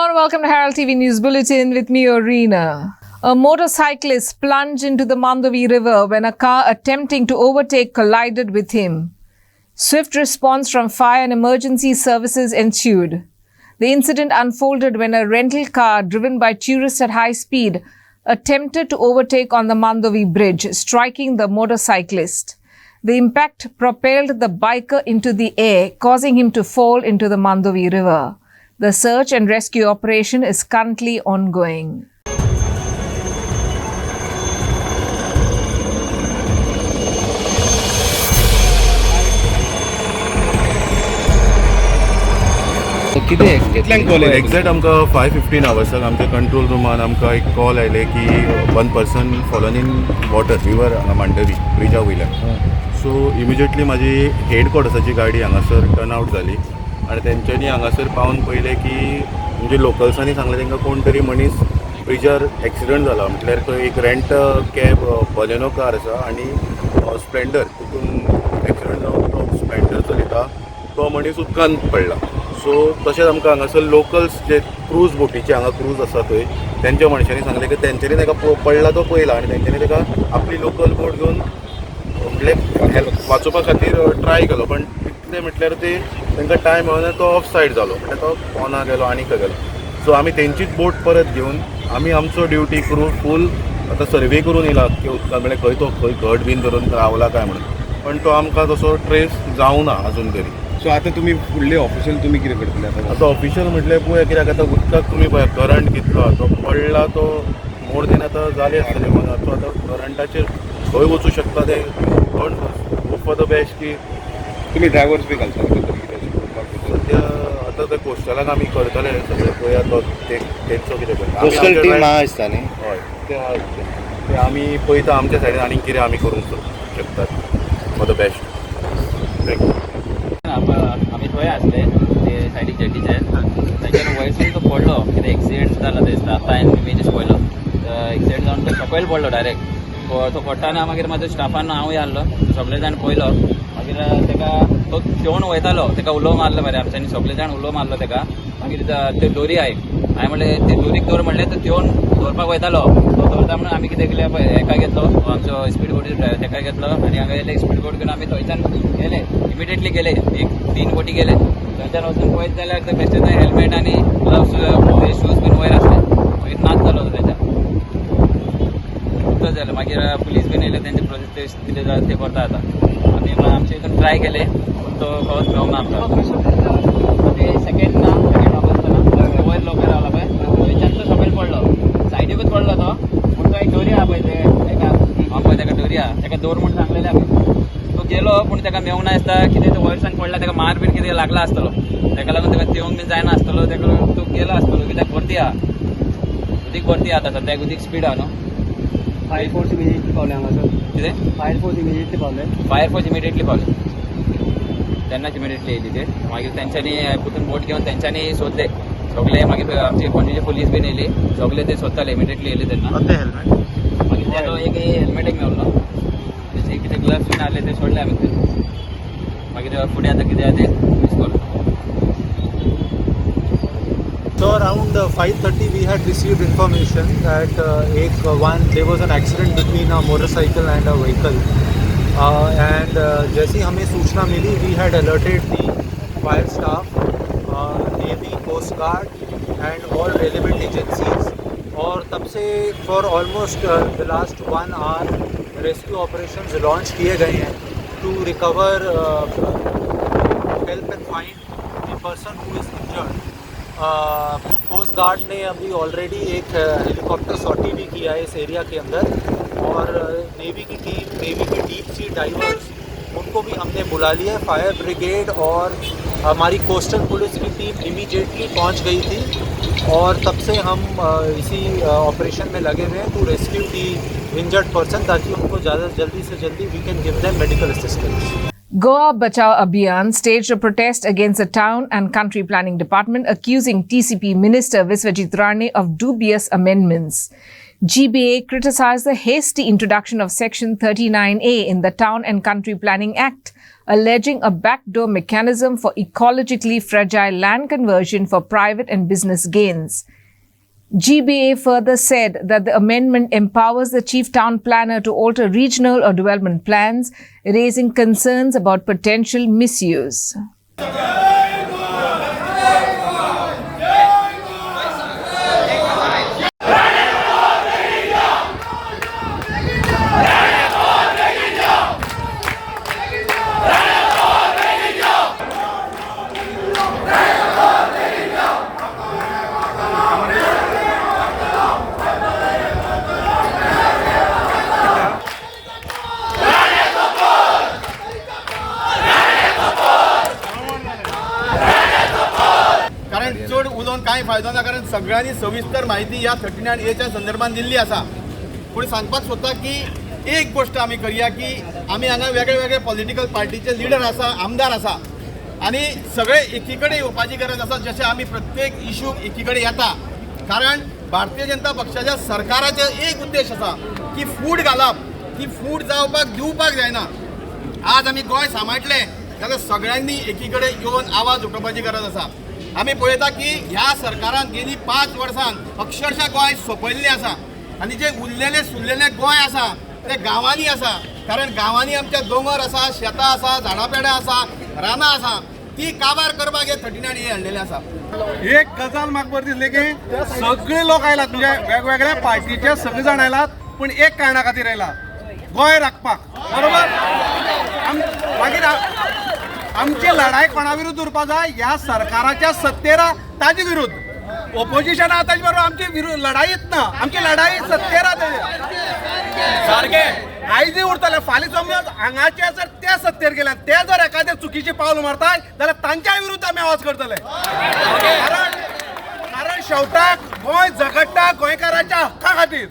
and welcome to Herald TV News Bulletin with me, Orina. A motorcyclist plunged into the Mandovi River when a car attempting to overtake collided with him. Swift response from fire and emergency services ensued. The incident unfolded when a rental car driven by tourists at high speed attempted to overtake on the Mandovi Bridge, striking the motorcyclist. The impact propelled the biker into the air, causing him to fall into the Mandovi River. The search and rescue operation is currently ongoing. कितल्यांक call exact आमकां 5:15 अवर्साक आमच्या control रूमान आमकां एक call आयले की one person fallen in water river हांगा Mandvi Brezza वयल्यान. So immediately म्हाजी हेड क्वॉर्टर्साची गाडी हांगासर टर्न आवट जाली आनी तेंच्यांनी हांगासर पावन पयलें की म्हणजे लोकल्सांनी सांगलें तांकां कोण तरी मनीस ब्रिजार एक्सिडंट जाला. म्हटल्यार थंय एक रेंट कॅब बलेनो कार आसा आनी स्प्लेंडर तितून एक्सिडंट जावन तो स्प्लेंडर चलयता तो मनीस उदकांत पडला. सो तशेंच आमकां हांगासर लोकल्स जे क्रूज बोटीचे हांगा क्रूज आसा थंय तेंच्या मनशांनी सांगलें की तेंच्यांनी ताका पडला तो पयला आनी तेंच्यांनी ताका आपली लोकल बोट घेवन म्हणजे वाचोवपा खातीर ट्राय केलो. पण तितलें म्हटल्यार ते तांकां टायम मेळना तो ऑफ सायड जालो म्हटल्यार तो पोना गेलो आनी खंय गेलो. सो आमी तेंचीच बोट परत घेवन आमी आमचो ड्युटी क्रू फूल आतां सर्वे करून येयला की उदकांत म्हळ्यार खंय तो खंय घट बीन धरून रावला काय म्हणून. पण तो आमकां तसो ट्रेस जावना अजून तरी. सो आतां तुमी फुडले ऑफिशियल तुमी कितें करतले आतां ऑफिशियल म्हटल्यार पळय कित्याक आतां उदकाक तुमी पळय करंट कितलो तो पडला तो मोर देन आतां जाले आसतले म्हणून तो आतां करंटाचेर खंय वचूं शकता ते पण होप फॉर द बेस्ट की तुमी ड्रायव्हर्स बी घालता सद्या आतां ते कोस्टलाक आमी करतले सगळे पळया तो तेंचो कितें करता कोस्टल टीम आसता न्ही. हय ते आमी पळयता आमच्या सायडीन आनीक कितें आमी करूंक शकतात फॉर द बेस्ट. थँक्यू. आम्ही थंय आसले ते सायडीक जेटीचे ताच्यान वयसून तो पडलो कितें एक्सिडेंट जाला थंय आतां हांवें इमेजीस पळयलो एक्सिडेंट जावन तो सकयल पडलो डायरेक्ट. तो पडटाना मागीर म्हाजो स्टाफान हांवूय आहलो सगळे जाण पळयलो. मागीर ताका तो जेवण वयतालो ताका उलो मारलो मरे आमच्यांनी सगळे जाण उलो मारलो ताका. मागीर ते दोरी हांवें म्हणलें ते दोरीक दवर म्हणलें तो जेवण दवरपाक वयतालो तो दवरता म्हणून आमी कितें केलें हेका घेतलो आमचो स्पीड बोटी ताका घेतलो आनी हांगा येयले स्पीड बोट घेवन आमी थंयच्यान गेले इमिडिएटली गेले एक 3 बोटी गेले. थंयच्यान वचून पळयत जाल्यार ते बेश्टेच हेल्मेट आनी ग्लव्स शूज बीन वयर आसले. मागीर नाच जालो तेंच्या उदक जालें. मागीर पुलीस बीन येयले तेंचे प्रोसेस कितें जाता ते करता आतां. आमी आमचे हितून ट्राय केले पूण तो खंयच मेळोंक ना आमकां. ते सेकेंड ऑफिसना वयर लोकल रावला पळय थंयच्यान तो सकयल पडलो सायडीकूच पडलो तो. पूण तो एक दोरी आहा पळय ते ताका पळय ताका दोरी आहा ताका दवर म्हूण सांगलेलें आमी. तो गेलो पूण ताका मेवूंक ना दिसता कितें तो वयरसान पडला ताका मार बीन कितें लागला आसतलो ताका लागून ताका देवंक बीन जायना आसतलो ताका लागून तो गेलो आसतलो कित्याक भरती आहा उदीक भरती आहा आतां सद्याक उदीक स्पीड आहा न्हू. फायर फोर्स इमिजिएटली पावले हांगासर. कितें फायर फोर्स इमिजिएटली पावले. फायर फोर्स इमिडिएटली पावले तेन्नाच इमिडिएटली येयली ते. मागीर तेंच्यांनी परतून बोट घेवन तेंच्यांनी सोदले सगळे. मागीर आमचे पणजेचे पुलीस बीन येयली सगळे ते सोदताले इमिडिएटली येयले तेन्ना. मागीर तेजो एक हेल्मेट एक मेवलो तेचे कितें ग्लव्स बीन आहले ते सोडले आमी थंय. मागीर फुडें आतां कितें आहा ते यूज करता. So around 5:30 we had received information that there was an accident between a motorcycle and a vehicle. And जैसे ही हमें सूचना milli we had alerted the fire staff, Navy, Coast Guard and all relevant agencies. और तब से for almost the last 1 hour rescue operations launch किए गए हैं to recover, help and find the person who is injured. Coast guard ने अभी already एक helicopter सॉर्टी भी KIA है इस एरिया के अंदर और नेवी की टीम, नेवी के डीप सी डाइवर्स उनको भी हमने बुला लिया है. फायर ब्रिगेड और हमारी कोस्टल पुलिस की टीम इमीडिएटली पहुंच गई थी और तब से हम इसी ऑपरेशन में लगे हुए हैं to rescue the injured person ताकि उनको ज़्यादा जल्दी से जल्दी we can give them medical assistance. Goa Bachao Abhiyan staged a protest against the Town and Country Planning Department accusing TCP Minister Viswajit Rane of dubious amendments. GBA criticized the hasty introduction of Section 39A in the Town and Country Planning Act, alleging a backdoor mechanism for ecologically fragile land conversion for private and business gains. GBA further said that the amendment empowers the chief town planner to alter regional or development plans, raising concerns about potential misuse. कारण चड उलोवन कांय फायदो ना, कारण सगळ्यांनी सविस्तर म्हायती ह्या 39A संदर्भात दिल्ली आसा. पूण सांगपाक सोदता की एक गोष्ट आमी करया की आमी हांगा वेगळे वेगळे पॉलिटिकल पार्टीचे लिडर आसा, आमदार आसा, आनी सगळे एकी कडेन येवपाची गरज आसा. जशें आमी प्रत्येक इश्यूक एकी कडेन येता, कारण भारतीय जनता पक्षाच्या सरकाराचो एक उद्देश आसा की फूट घालप, ती फूट जावपाक दिवपाक जायना. आज आमी गोंय सांबाळटले जाल्यार सगळ्यांनी एकी कडेन येवन आवाज उठोवपाची गरज आसा. आमी पळयता की ह्या सरकारान गेली 5 वर्सां अक्षरशः गोंय सोंपयल्लें आसा, आनी जे उरलेले सुरलेले गोंय आसा ते गांवांनी आसा. कारण गांवांनी आमच्या दोंगर आसा, शेतां आसा, झाडापेडां आसा, रानां आसा, ती काबार करपाक हे 39A हाडलेले आसा. एक गजाल म्हाका बरी दिसली की सगळे लोक आयलात, म्हणजे वेगवेगळ्या पार्टीचे सगळे जाण आयलात, पूण एक कारणां खातीर आयला, गोंय राखपाक. बरोबर. मागीर आमची लढाई कोणा विरुद्ध उरपा जाय, ह्या सरकाराच्या सत्तेर ताजे विरुद्ध. ओपोजिशन आहा ताजे बरोबर आमची लढाईच ना, आमची लढाई सत्तेर सारखे. आयजूय उरतले, फाल्यां समज हांगाचे जर त्या सत्तेर गेले, ते जर एखादे चुकीचे पावल मारताय जाल्यार तांच्या विरुद्ध आमी आवाज करतले. कारण शेवटाक गोंय झगडटा गोंयकारांच्या हक्का खातीर.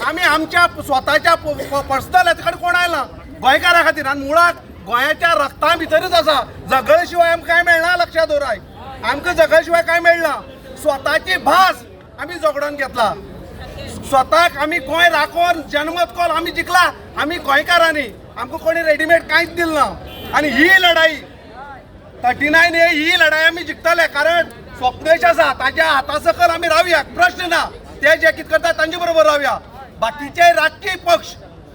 आमी आमच्या स्वताच्या पर्सनल हेचे कडेन कोण आयला, गोंयकारा खातीर. आनी मुळात गोंयाच्या रक्ता भितरच आसा. झगड शिवाय आमकां कांय मेळना, लक्षात दवराय. आमकां झगड शिवाय कांय मेळना. स्वताची भास आमी झगडोन घेतला. स्वताक आमी गोंय राखोवन जनमत कॉल आमी जिखला, आमी गोंयकारांनी. आमकां कोणी रेडीमेड कांयच दिलें ना. आनी ही लढाई 39A ही लढाई आमी जिखतले, कारण स्वप्नेश आसा ताच्या हाता सकल आमी रावया, प्रश्न ना. ते जे कितें करता तांचे बरोबर रावया. बाकीचे राजकीय पक्ष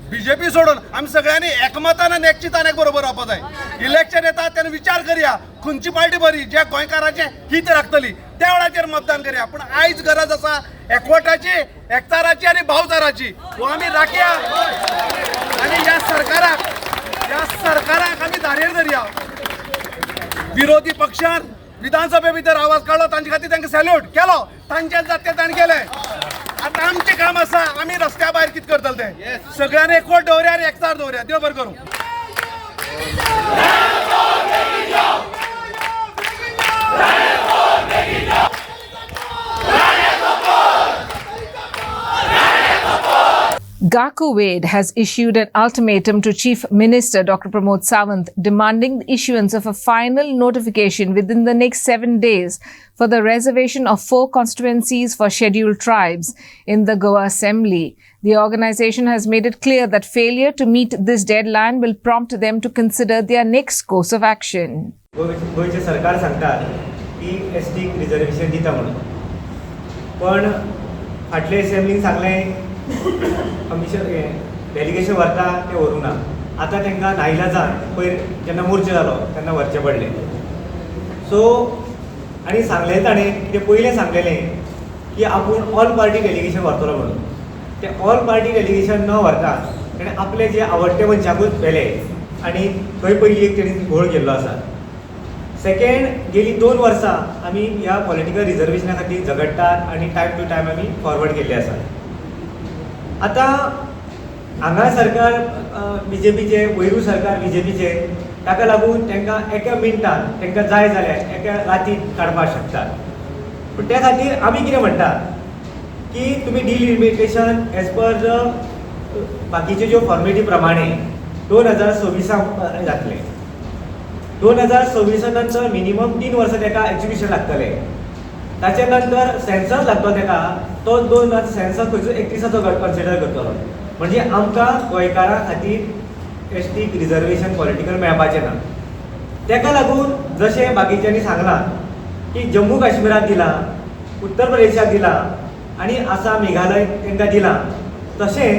बीजेपी सोडून आमी सगळ्यांनी एकमतान आनी एकचितान एक बरोबर रावपा जाय. इलेक्शन येता तेन्ना विचार करया खंयची पार्टी बरी, जे गोंयकारांचे हित राखतली त्या वेळाचेर मतदान करया. पूण आयज गरज आसा एकवटाची, एकचाराची आनी भावचाराची. हो आमी राखया आनी ह्या सरकाराक आमी धारेर धरया. विरोधी पक्षान विधानसभे भितर आवाज काडलो, तांचे खातीर तांकां सॅल्यूट केलो, तांचे जाता तें ताणें केलें. आता आमचें काम आसा, आमी रस्त्या भायर कितें करतले ते. सगळ्यांनी एकवट दवरया आनी एकचार दवरया. देव बरें करूं. Gaku Wade has issued an ultimatum to Chief Minister Dr. Pramod Sawant, demanding the issuance of a final notification within the next 7 days for the reservation of 4 constituencies for scheduled tribes in the Goa Assembly. The organization has made it clear that failure to meet this deadline will prompt them to consider their next course of action. गोयचे सरकार सांगता की ST reservation दिता म्हणून, पण फाटले असेंब्लीन सांगलें commission delegation व्हरता ते व्हरूंक ना. आतां तांकां नाइलाजान पयर जेन्ना मोर्चो जालो तेन्ना व्हरचें पडलें. सो आनी सांगलें ताणें कितें पयलें सांगलेलें की आपूण ऑल पार्टी डेलिगेशन व्हरतलो म्हणून. ते ऑल पार्टी डेलिगेशन न व्हरता ताणें आपले जे आवडटे मनशाकूच व्हेलें आनी थंय पयलीं एक तेणी घोळ केल्लो आसा. सेकेंड, गेली 2 वर्सां आमी ह्या पॉलिटिकल रिजर्वेशना खातीर झगडटात आनी टायम टू टायम आमी फॉरवर्ड केल्ले आसा. आतां हांगा सरकार बीजेपीचे, वयरू सरकार बीजेपीचे, ताका लागून तांकां एका मिनटान तांकां जाय जाल्यार एका रातीन काडपाक शकतात. पूण त्या खातीर आमी कितें म्हणटात की तुमी डिलिमिटेशन एज पर बाकीचे ज्यो फॉर्मेलिटी प्रमाणे 2026 जातले. 2026 नंतर मिनिमम 3 वर्सां ताका एक्झिक्युशन लागतले. ताचे नंतर सेन्सस लागतो ताका तो 2 सेन्सस खंयचो 31 गट कन्सिडर करतलो. म्हणजे आमकां गोंयकारां खातीर एसटी रिजर्वेशन पॉलिटिकल मेळपाचें ना. ताका लागून जशें बाकीच्यांनी सांगलां की जम्मू काश्मीराक दिला, उत्तर प्रदेशाक दिला आनी आसाम मेघालय तांकां दिला, तशें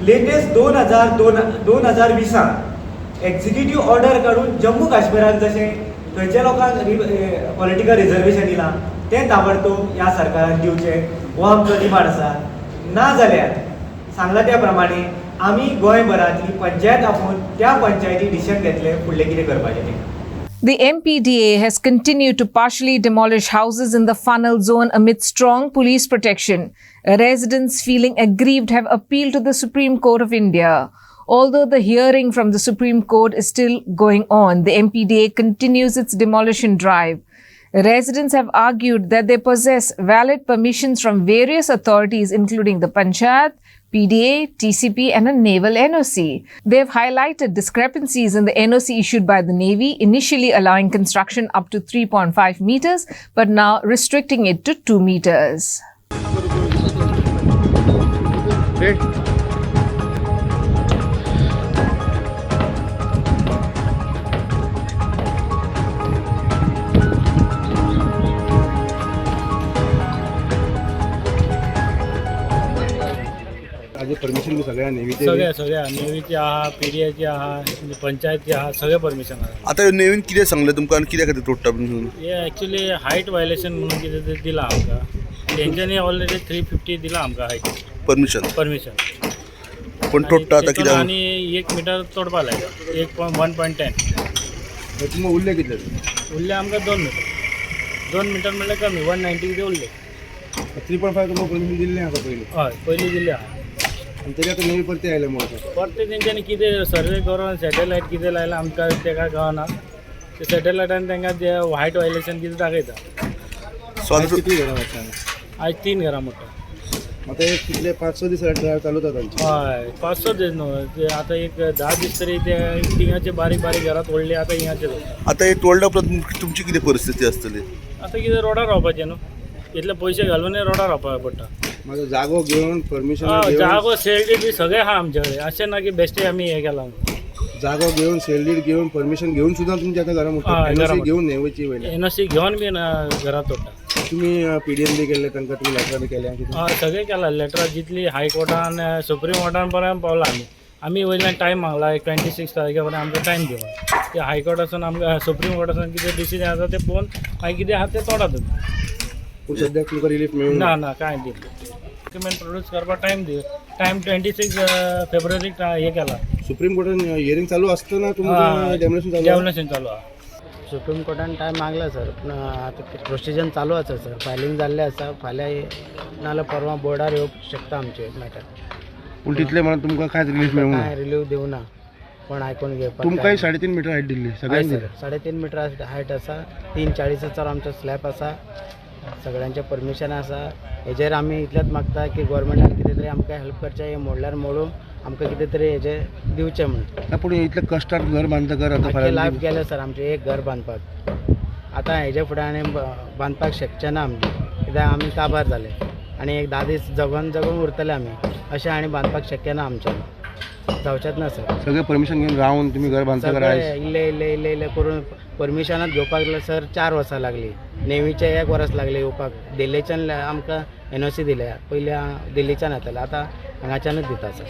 लेटेस्ट 2020 एक्झिक्युटीव ऑर्डर काडून जम्मू काश्मीराक जशें थंयच्या लोकांक पॉलिटिकल रिजर्वेशन दिलां तें ताबडतोब ह्या सरकारान दिवचें हो आमचो डिमांड आसा. ना जाल्यार सांगला त्या प्रमाणे आमी गोंयभरांतली पंचायत आपूण त्या पंचायती डिसिजन घेतलें फुडलें कितें करपाचें तें. The MPDA has continued to partially demolish houses in the funnel zone amid strong police protection. Residents feeling aggrieved have appealed to the Supreme Court of India. Although the hearing from the Supreme Court is still going on, the MPDA continues its demolition drive. Residents have argued that they possess valid permissions from various authorities including the Panchayat, PDA, TCP and a naval NOC. They have highlighted discrepancies in the NOC issued by the Navy, initially allowing construction up to 3.5 meters, but now restricting it to 2 meters. आज permission सगळ्या नेव्हीचे सगळ्या नेवीची आहा, पीडीआयची आहा, पंचायतची आहा, सगळे permission आहा. आता नेवीन कितें सांगलें तुमकां आनी कित्या खातीर तोडटा हे ॲक्च्युली हायट वायलेशन म्हणून कितें ते दिलां आमकां. तेंच्यांनी ऑलरेडी 350 दिलां आमकां हायट परमिशन परमिशन. पण तोडटा आता कित्याक आनी 1 मीटर तोडपा लायला 1.10. तुमकां उरले कितले उरले आमकां 2 मीटर. 2 मीटर म्हणल्यार कमी 190 कितें उरले. 3.5 तुमकां परमिशन दिल्लें आसा पयलीं हय पयलीं दिल्ले आहा. आनी तरी आतां नेवी परते आयले म्हणून परते तेंच्यांनी कितें सर्वे करून सॅटेलायट कितें लायला आमकां तेका कळना. ते सॅटेलायटान तांकां ते हायट वायलेशन कितें दाखयता. सो आतां कितली घरां वाटता आयज 3 घरां म्हणटा. आतां एक कितले 5-6 दीस चालू जाता तांचे हय 5-6 दीस न्हू ते आतां एक 10 दीस तरी ते थिंगाचे बारीक बारीक घरां तोडली आतां हिंगाचे आतां हे तोडल्या उपरांत तुमची कितें परिस्थिती आसतली. आतां कितें रोडार रावपाचें न्हू. इतले पयशे घालून रोडार रावपाक पडटा. म्हाजो जागो घेवन परमिशन जागो सेल्डी बी सगळे आहा आमचे कडेन. अशें ना की बेश्टे आमी हें केलां. जागो घेवन सेल्डीड घेवन परमिशन घेवन सुद्दां तुमच्या आतां घरा म्हणटा घेवन नेवची वयले एनओसी घेवन बी घरां तोडटा. तुमी पीडीएन बी केल्ले तांकां तुमी लेटर केल्या हय सगळें केलां. लेटरां जितली हायकोर्टान सुप्रीम कोर्टान पर्यंत पावला आमी वयल्यान टायम मागला 26 तारखे पर्यंत आमकां टायम दिवं. ते हायकोर्टासून आमकां सुप्रीम कोर्टासून कितें डिसिजन आसा तें पळोवन मागीर कितें आसा तें तोडा तुमी. पूण सद्याक तुमकां रिलीफ मेळूं ना कांय दी. डॉक्युमेंट प्रोड्यूस करपाक टायम दी. टायम 26 फेब्रुवारीक हे केला. सुप्रीम कोर्टान हियरिंग चालू आसतना तुमकां डेमोलेशन चालू आहा. सुप्रीम कोर्टान टायम मागला सर. पूण आतां प्रोसिजर चालू आसा सर. फायलींग जाल्लें आसा. फाल्यां नाल्यार परवां बोर्डार येवंक शकता आमचे मॅटर. पूण तितले म्हणून तुमकां कांयच रिलीफ मेळूंक ना. कांय रिलीव दिवना कोण आयकून घेवपाक. तुमकांय 3.5 मिटर हायट दिल्ली सगळ्यांक सर 3.5 मिटर हायट आसा. 340 आमचो स्लॅब आसा. सगळ्यांचे परमिशन आसा. हेजेर आमी इतलेंच मागता की गोवोरमेंटान कितें तरी आमकां हेल्प करचें. हे मोडल्यार मोडून आमकां कितें तरी हेजें दिवचें म्हणून. पूण इतले कश्टान घर बांदता घर आख्खें लायफ गेलें सर आमचें एक घर बांदपाक. आतां हेजे फुडें आनी बांदपाक शकचे ना आमी. कित्याक आमी काबार जाले आनी एक 10 दीस जगून उरतले आमी. अशें आनी बांदपाक शक्य ना आमच्यान. जावचेंच ना सर. सगळें परमिशन घेवन रावन तुमी घर बांदता इल्ले करून परमिशनात घेवपाक लागले सर 4 वर्सां लागली. नेवीचे 1 वर्स लागले येवपाक. दिल्लीच्यान आमकां एनओसी दिले. पयलीं दिल्लीच्यान येताले आतां हांगाच्यानूच दिता sir.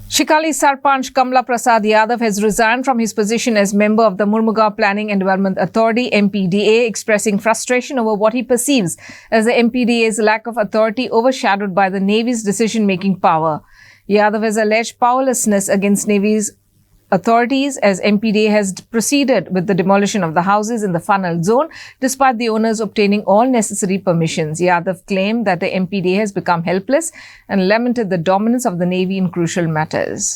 Shikali Sarpanch Kamla Prasad Yadav has resigned from his position as member of the Murmugaon Planning and Development Authority MPDA, expressing frustration over what he perceives as the MPDA's lack of authority overshadowed by the Navy's decision-making power. Yadav has alleged powerlessness against Navy's authorities as MPDA has proceeded with the demolition of the houses in the funnel zone despite the owners obtaining all necessary permissions. Yadav claimed that the MPDA has become helpless and lamented the dominance of the Navy in crucial matters.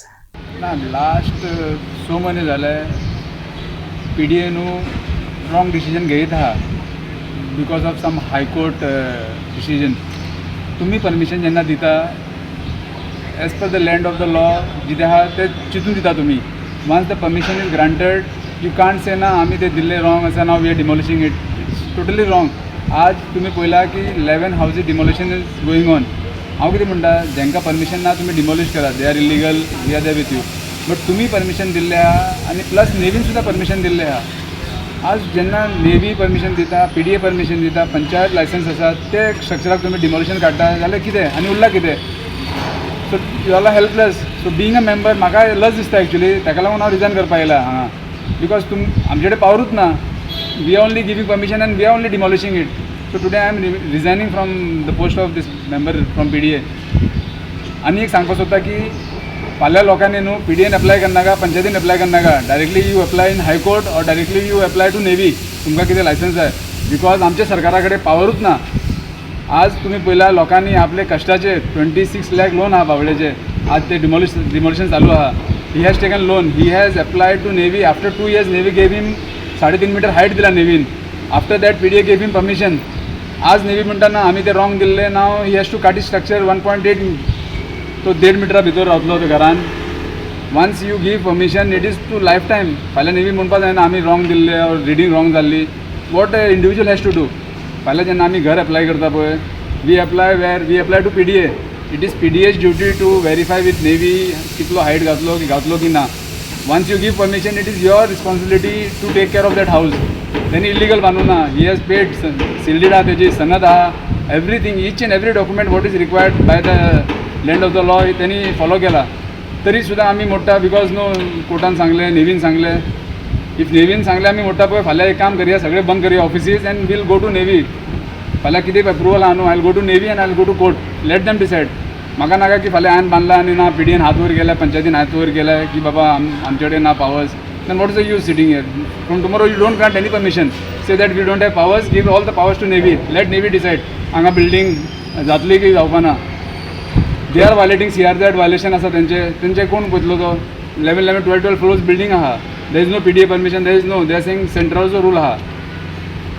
Last so many झाले PDA नु wrong decision घेत आहा because of some high court decision. तुम्ही permission जेन्ना दिता as per the land of the law जिथे आहा ते चितून दिता तुम्ही. Once the permission is granted, you can't say na आम्ही ते दिल्ले wrong asa now we are demolishing it. It's totally wrong. आज तुम्ही पळयला की 11 houses demolition is going on. हांव कितें म्हणटा, जेंकां परमिशन ना तुमी डिमोलिश करा, they are illegal, we are there with you. But तुमी परमिशन दिल्ले आहा आनी प्लस नेवीन सुद्दां परमिशन दिल्लें आहा. आज जेन्ना नेवी परमिशन दिता, PDA परमिशन दिता, पंचायत लायसन्स आसा, ते स्ट्रक्चराक तुमी डिमोलिशन काडटा जाल्यार कितें आनी उरलां कितें? So you are helpless. So being a member म्हाका लज दिसता एक्चुली, ताका लागून हांव रिजायन करपाक येयला हांगा. बिकॉज आमचे कडेन पावरूच ना. We are only giving permission and we are only demolishing it. So today I am resigning from the post of this member from PDA. आनी एक सांगपाक सोदता की फाल्यां लोकांनी न्हू PDAन एप्लाय करनाका, पंचायतीन एप्लाय करनाका, directly you apply in high court or directly you apply to navy. तुमकां कितें लायसन्स जाय, बिकॉज आमच्या सरकारा कडेन पावरूच ना. आज तुम्ही पळयला लोकांनी आपले कश्टाचे 26 लाख लोन आहा बावड्याचे, आज ते डिमोलिशन चालू आहा. He has taken loan, he has applied to navy. After 2 years navy gave him 3.5 meter height दिला नेवीन. After that PDA gave him permission. आज नेवी म्हणटाना आमी ते रॉंग दिल्ले, now he has to cut structure 1.8. तो 1.5 मिटरा भितर रावतलो तो घरान. Once you give permission it is to life time. फाल्यां नेवी म्हणपा जायना आमी रॉंग दिल्ले ऑर रिडींग रॉंग जाल्ली. What individual has to do. फाल्यां जेन्ना आमी घर एप्लाय करता पळय, we apply to PDA. It is PDA's duty to verify with navy कितलो हायट घातलो की ना. Once you give permission it is your responsibility to take care of that house. त्यांनी इलिगल बांदूं ना. ही हॅज पेड सिल्डीड आहा, तेजी सनद आहा, everything each and every document what is required by the land of the law त्यांनी follow केला. तरी सुद्दां आमी मोडटा बिकॉज नो कोर्टान सांगलें, नेवीन सांगलें. इफ नेवीन सांगलें आमी मोडटा पळय, फाल्यां एक काम करया, सगळे बंद करया offices and will go to navy. फाल्यां कितें अप्रुवल आहा न्हू, I will go to navy and I will go to court. Let them decide. म्हाका नाका की फाल्यां हांवें बांदला आनी ना PDAन हात वयर गेल्या, पंचायतीन हात वयर गेल्या की बाबा आमचे कडेन ना powers. Then what is the use sitting here. From tomorrow you don't grant any permission. Say that we don't have powers, give all the powers to navy. Let navy decide हांगा बिल्डींग जातली की जावपा ना. They are violating CRZ violation आसा तेंचे कोण पळयतलो तो. 11, 12 फ्लोर्स बिल्डींग आहा. There is no PDA permission, there is no, they are saying सेंट्रलचो रूल आहा.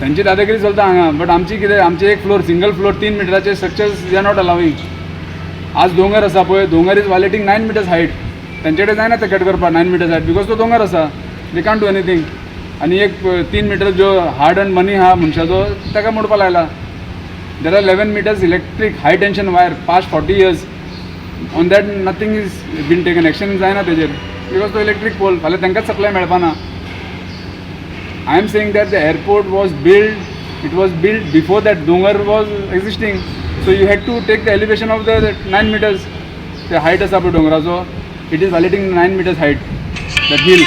त्यांची दादागिरी चलता हांगा. बट आमची कितें, आमचे एक फ्लोर सिंगल फ्लोर 3 मिटराचे structures they are not allowing. आज दोंगर आसा पळय, दोंगर इज वायलेटिंग 9 meters हायट. तेंचे कडेन जायना ते कट करपाक 9 meters हायट बिकॉज तो दोंगर आसा. They can't do anything. आनी एक 3 मीटर जो हार्ड एंड मनी आहा मनशाचो ताका मोडपा लायला. There are 11 meters electric high tension wire past 40 years. On that nothing is been taken. Action जायना तेजेर बिकॉज तो इलेक्ट्रीक पोल. फाल्यां तांकांच सप्लाय मेळपाना. I am saying that the airport was build before that दोंगर was existing. So you had to take the elevation of the 9 meters. ते height आसा पळय डोंगराचो, it is violating 9 meters height, that hill.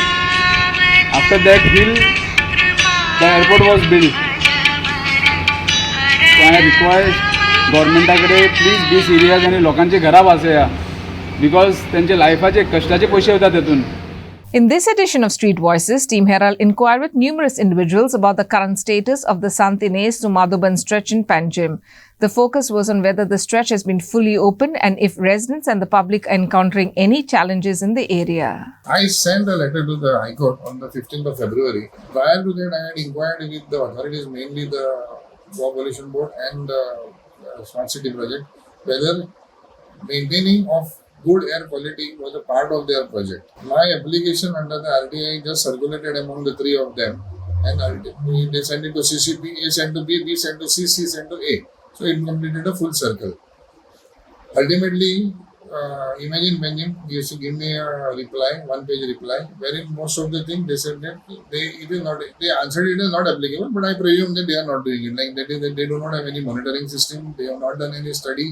After that hill the airport was build. So I request गव्हर्मेंटा कडेन please be serious आनी लोकांची घरां वाचया because त्यांचे लायफाचे कश्टाचे पयशे वतात तेतून. In this edition of Street Voices, Team Herald inquired with numerous individuals about the current status of the Sant Ines to Madhuban stretch in Panjim. The focus was on whether the stretch has been fully opened and if residents and the public are encountering any challenges in the area. I sent a letter to the High Court on the 15th of February. Prior to that, I had inquired with the authorities, mainly the Water Pollution Board and the Smart City project, whether maintaining of good air quality was a part of their project. My application under the RTI just circulated among the three of them, and they sent it to CCP, A sent to B, B sent to C, C sent to A. So it completed a full circle. Ultimately, Imagine Panjim used to give me a reply, one-page reply, wherein most of the things they said that they answered it as not applicable, but I presume that they are not doing it. Like that is that they do not have any monitoring system, they have not done any study.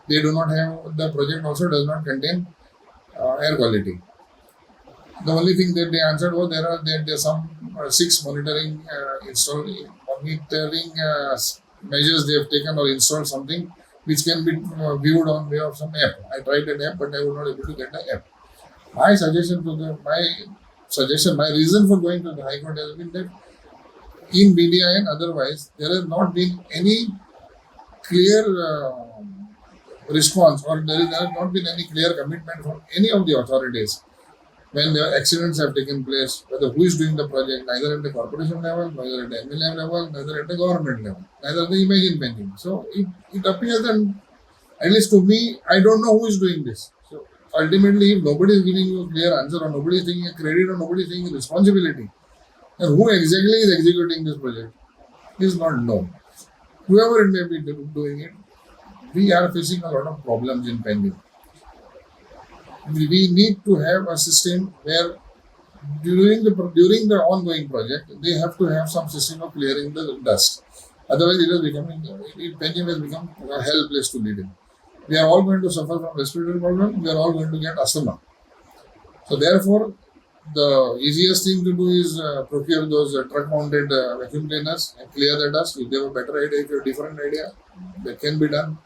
They do not have, the project also does not contain air quality. The only thing that they answered was there are some 6 monitoring measures they have taken or installed something which can be viewed on way of some app. I tried an app, but I was not able to get the app. My reason for going to the High Court has been that in BDI and otherwise there has not been any clear response, or there has not been any clear commitment from any of the authorities when the accidents have taken place, whether who is doing the project, neither at the corporation level, neither at the MLA level, neither at the government level, neither the Imagine Panjim. So it appears that, at least to me, I don't know who is doing this. So ultimately, if nobody is giving you a clear answer, or nobody is taking a credit, or nobody is taking a responsibility, then who exactly is executing this project is not known. whoever it may be doing it, we are facing a lot of problems in Penguin. We need to have a system where during the ongoing project, they have to have some system of clearing the dust. Otherwise, Penguin has become a hell place to live in. We are all going to suffer from respiratory problems. We are all going to get asthma. So therefore, the easiest thing to do is procure those truck-mounted vacuum cleaners and clear the dust. If they have a better idea, if you have a different idea, that can be done.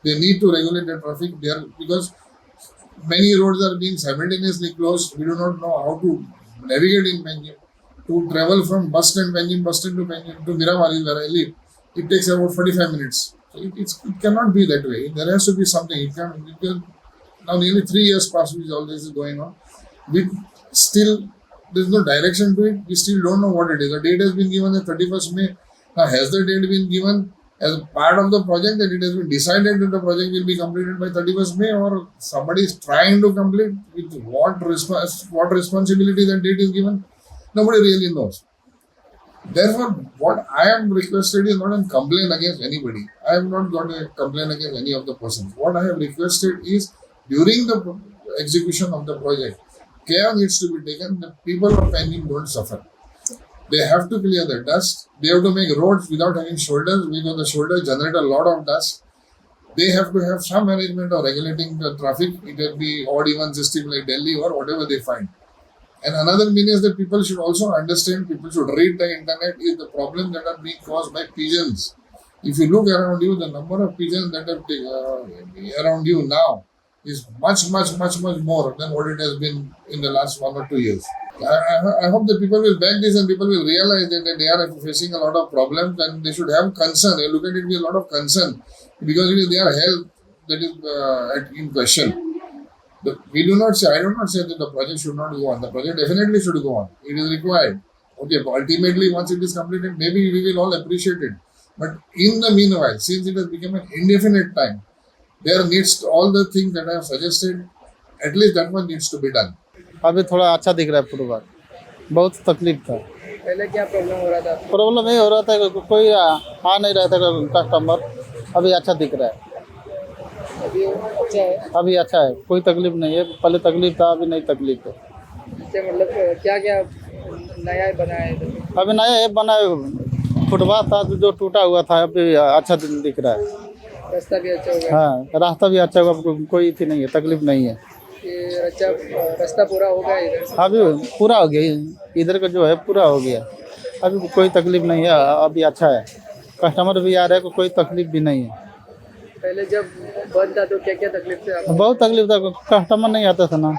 They need to regulate the traffic there because many roads are being simultaneously closed. We do not know how to navigate in Penguin. To travel from bus stand to Penguin to Miramari where I live, it takes about 45 minutes. So it cannot be that way. There has to be something. Now nearly 3 years past, which all this is going on. There's no direction to it. We still don't know what it is. The date has been given the 31st May. Now, has the date been given as a part of the project that it has been decided that the project will be completed by 31st May, or somebody is trying to complete? With what responsibility that date is given? Nobody really knows. Therefore, what I am requested is not a complaint against anybody. I have not got a complaint against any of the persons. What I have requested is during the execution of the project, care needs to be taken that people of Penguin don't suffer. They have to clear the dust. They have to make roads without having shoulders because the shoulders generate a lot of dust. They have to have some arrangement of regulating the traffic. It will be odd even system like Delhi or whatever they find. And another mean is that people should also understand, people should read the internet, is the problem that are being caused by pigeons. If you look around you, the number of pigeons that are around you now is much more than what it has been in the last 1 or 2 years. I hope that people will back this and people will realize that they are facing a lot of problems and they should have concern. They look at it with a lot of concern because it is their health that is in question. I do not say that the project should not go on. The project definitely should go on. It is required. Okay, but ultimately once it is completed, maybe we will all appreciate it. But in the meanwhile, since it has become an indefinite time, there needs all the things that I have suggested, at least that one needs to be done. अभी थोड़ा अच्छा दिख रहा है footpath, बहुत तकलीफ था। पहले क्या प्रॉब्लम हो रहा था? प्रॉब्लम ये हो रहा था कि कोई आ नहीं रहा था कस्टमर, अभी अच्छा दिख रहा है। अभी अच्छा है? अभी अच्छा है, कोई तकलीफ नहीं है। पहले तकलीफ था, अभी नहीं तकलीफ है। इससे मतलब क्या क्या नया बनाया है? अभी नया ये बना है, फुटपाथ था जो टूटा हुआ था, अभी अच्छा दिख रहा है। रास्ता भी अच्छा हो गया? हाँ, रास्ता भी अच्छा हुआ, कोई थी नहीं है, तकलीफ नहीं है। अच्छा रास्ता पूरा हो गया इधर? अभी पूरा हो गया, इधर का जो है पूरा हो गया, अभी कोई तकलीफ नहीं है, अभी अच्छा है। कस्टमर भी आ रहे हैं, कोई तकलीफ भी नहीं है। पहले जब बंद था तो क्या क्या तकलीफ थी? बहुत तकलीफ था, कस्टमर नहीं आता था ना,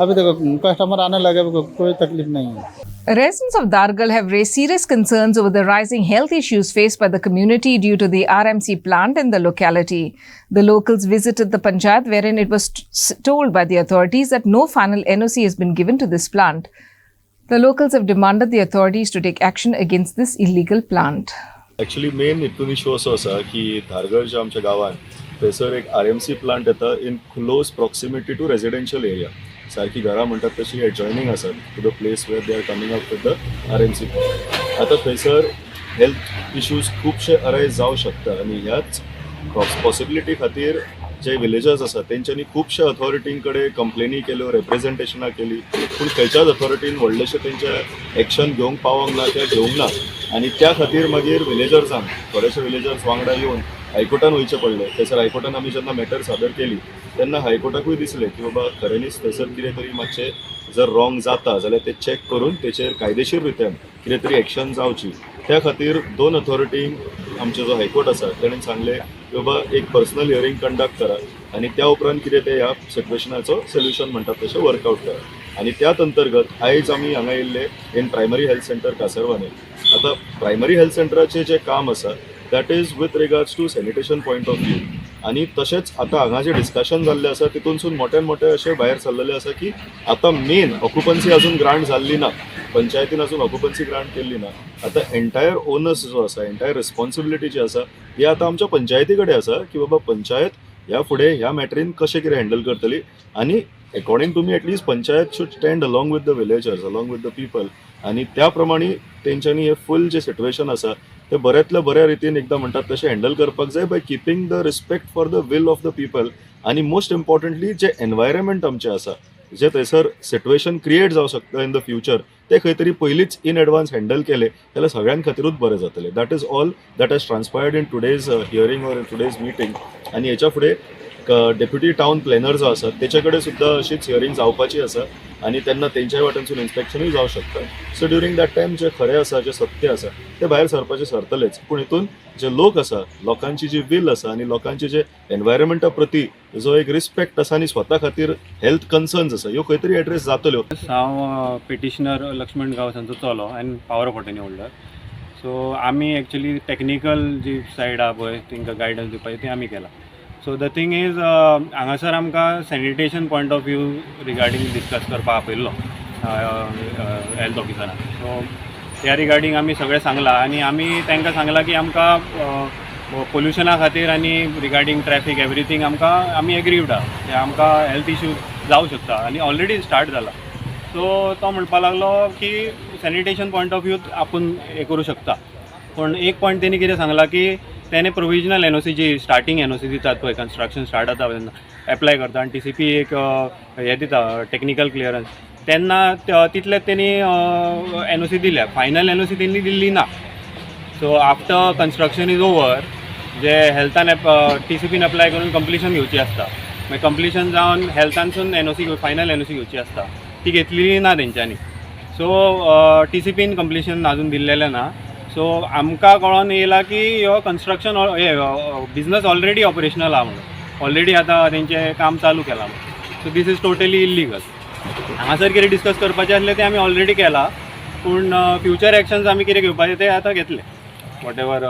अभी तो कस्टमर आने लगे, कोई तकलीफ नहीं है। Residents of Dargal have raised serious concerns over the rising health issues faced by the community due to the RMC plant in the locality. The locals visited the panchayat wherein it was told by the authorities that no final NOC has been given to this plant. The locals have demanded the authorities to take action against this illegal plant. Actually main हेतून issue असो आसा की धारगळच्या आमच्या गांवांत थंयसर एक RMC plant येता in close proximity to residential area. सारकी घरां म्हणटात तशी एडजॉयनींग आसात to the place where they are coming up with the RMC plant. आतां थंयसर हेल्थ इश्यूज खुबशे अरायज जावं शकता आनी ह्याच पॉसिबिलिटी खातीर जे विलेजर्स आसात तेंच्यांनी खुबशा अथॉरिटीं कडेन कंप्लेनी केल्यो, रिप्रेझेंटेशनां केली, पूण खंयच्याच अथॉरिटीन व्हडलेशें तेंचे एक्शन घेवंक पावोंक ना, ते घेवंक ना. आनी त्या खातीर मागीर विलेजर्सांक थोडेशे विलेजर्स वांगडा येवन हायकोर्टान वयचें पडलें. थंयसर हायकोर्टान आमी जेन्ना मॅटर सादर केली तेन्ना हायकोर्टाकूय दिसलें की बाबा खऱ्यांनीच थंयसर कितें तरी मातशें जर रॉंग जाता जाल्यार ते चॅक करून तेचेर कायदेशीर रित्यान कितें तरी एक्शन जावची. त्या खातीर 2 अथॉरिटींक आमचो जो हायकोर्ट आसा तेणें सांगलें की बाबा एक पर्सनल हियरींग कंडक्ट करा आनी त्या उपरांत कितें तें ह्या सिच्युएशनाचो सोल्युशन म्हणटात तशें वर्कआउट करा. आनी त्याच अंतर्गत आयज आमी हांगा येयल्ले in primary health centre Kasarvarnem. आतां प्रायमरी हेल्थ सेंटराचें जें काम आसा that is with regards to sanitation point of view. आनी तशेंच आतां हांगा जें डिस्कशन जाल्लें आसा तितूनसून मोठ्यान मोठे अशें भायर सरलेलें आसा की आतां मेन ऑक्युपन्सी अजून ग्रांट जाल्ली ना, पंचायतीन अजून ऑक्युपन्सी ग्रांट केल्ली ना. आतां एंटायर ओनर्स जो आसा, एंटायर रिस्पॉन्सिबिलिटी जी आसा ही आतां आमच्या पंचायती कडेन आसा की बाबा पंचायत ह्या फुडें ह्या मॅटरीन कशें कितें हँडल करतली. आनी according to me at least panchayat should stand along with the villagers, along with the people. आनी त्या प्रमाणे तेंच्यांनी हे फूल जे सिट्युएशन आसा ते बऱ्यातल्या बऱ्या रितीन एकदा म्हणतात तशें हँडल करपाक जाय by keeping the respect for the will of the people आनी मोस्ट इम्पॉर्टंटली जे एनवायरमेंट आमचें आसा जे थंयसर सिट्युएशन क्रिएट जावं शकता इन द फ्युचर ते खंय तरी पयलींच इन एडवान्स हँडल केले जाल्यार सगळ्यां खातीरूच बरें जातलें. That is all that has transpired in today's hearing or in today's meeting. आनी हेच्या फुडें डेप्युटी टावन प्लॅनर जो आसा तेचे कडेन सुद्दां अशीच हियरींग जावपाची आसा आनी तेन्ना तेंच्याय वाटेनसून इन्स्पेक्शनूय जावं शकता. सो ड्युरींग दॅट टायम जे खरें आसा जे सत्य आसा ते भायर सरपाचे सरतलेच. पूण हितून जे लोक आसा लोकांची जी वील आसा आनी लोकांचे जे एनवायरमेंटा प्रती जो एक रिस्पेक्ट आसा आनी स्वता खातीर हेल्थ कन्सर्न्स आसा ह्यो खंय तरी एड्रेस जातल्यो. हांव पिटिशनर लक्ष्मण गांवसांचो चलो end power of attorney holder. So आमी एक्चुअली टेक्निकल जी सायड आहा पळय तांकां गायडन्स दिवपाची ती आमी केला. सो द थिंग इज हांगासर आमकां sanitation point of view regarding discuss करपाक आपयल्लो हेल्थ ऑफिसरान. सो त्या रिगार्डींग आमी सगळें सांगलां आनी आमी तांकां सांगलां की आमकां पोल्युशना खातीर आनी रिगार्डींग ट्रॅफीक एवरीथींग आमी एग्रीड आहा ते आमकां हेल्थ इश्यू जावं शकता आनी ऑलरेडी स्टार्ट जाला. सो तो म्हणपाक लागलो की सॅनिटेशन पॉयंट ऑफ व्यू आपूण हें करूं शकता. पूण एक पॉयंट तेणी कितें सांगलां की तेणे प्रोविजनल एनओसी जी स्टार्टींग एनओसी दितात पळय कन्स्ट्रक्शन स्टार्ट जाता तेन्ना एप्लाय करता आनी TCP एक हें दिता टेक्निकल क्लियरन्स तेन्ना तितलेंच तेणी एनओसी दिल्या. फायनल एनओसी तेणी दिल्ली ना. So after construction is over जे हेल्थान TCPन एप्लाय करून कंप्लिशन घेवची आसता मागीर कंप्लिशन जावन हेल्थानसून एनओसी फायनल एनओसी घेवची आसता ती घेतलेली ना तेंच्यांनी. सो TCPन कंप्लिशन अजून दिल्लेलें ना. सो आमकां कळोन येयलां की ह्यो कन्स्ट्रक्शन बिजनस ऑलरेडी ऑपरेशनल आहा म्हणून ऑलरेडी आतां तेंचें काम चालू केलां म्हणून. So this is totally illegal. हांगासर कितें डिस्कस करपाचें आसलें तें आमी ऑलरेडी केलां पूण फ्युचर एक्शन्स आमी कितें घेवपाचें तें आतां घेतले. वॉट एवर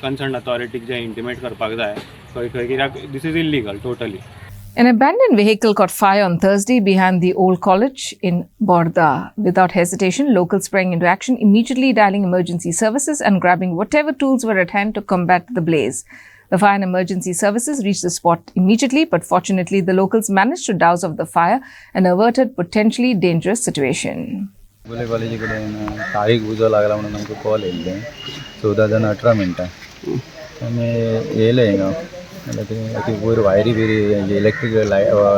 कन्सर्न अथॉरिटीक जें इंटिमेट करपाक जाय खंय खंय कित्याक this is illegal totally. An abandoned vehicle caught fire on Thursday behind the old college in Borda. Without hesitation, locals sprang into action, immediately dialing emergency services and grabbing whatever tools were at hand to combat the blaze. The fire and emergency services reached the spot immediately, but fortunately, the locals managed to douse off the fire and averted potentially dangerous situation. बोले कॉलेजीकडेन तारीख उजो लागला म्हणून आमकां call येयल्ले 14:18 आमी येयले हिंगा जाल्यार ती वयर वायरी बिरी इलेक्ट्रीक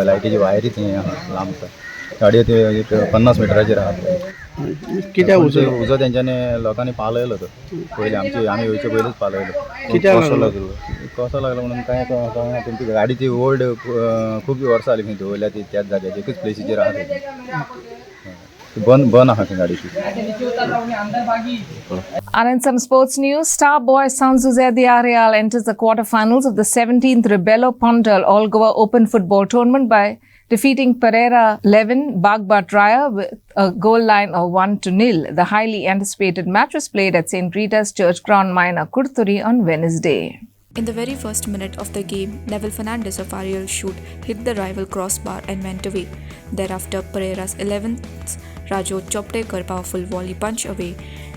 लायटीची वायरी थंय लांब आसा गाडयो त्यो 50 मिटराचेर आहा. कित्याक उजो तेंच्यांनी लोकांनी पालयलो तो पयलीं आमी येवचे पयलींच पालयलो. कसो लागलो म्हणून कांय कळना. तेंची गाडीची ओल्ड खूब वर्सां जालीं खंय दवरल्या ती त्याच जाग्याचेर एकूच प्लेसीचेर आहा ती बंद आहा ती गाडीची. And in some sports news, star boy Sanzuzé Diarreal enters the quarterfinals of the 17th Rebelo Pandal All Goa Open Football Tournament by defeating Pereira 11 Bagbat Raya with a goal line of 1-0. The highly anticipated match was played at St. Rita's Church Ground, Maina Kurturi on Wednesday. In the very first minute of the game, Neville Fernandez of Ariel shoot hit the rival crossbar and went away. Thereafter, Pereira's 11th Rajo Choptekar powerful volley punch away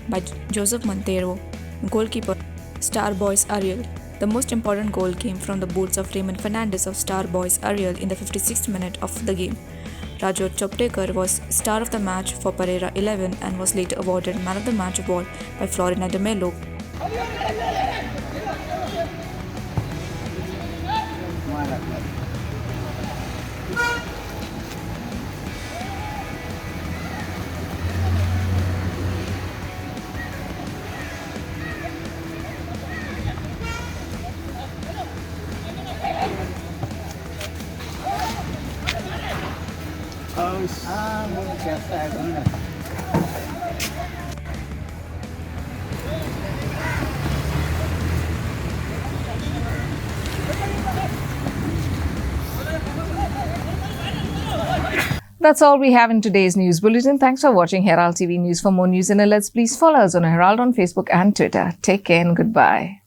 by Joseph Montero, goalkeeper Star Boys Ariel. The most important goal came from the boots of Raymond Fernandez of Star Boys Ariel in the 56th minute of the game. Rajo Choptekar was star of the match for Pereira 11 and was later awarded man of the match award by Florina de Melo. That's all we have in today's news bulletin. Thanks for watching Herald TV News. For more news and alerts, please follow us on Herald on Facebook and Twitter. Take care and goodbye.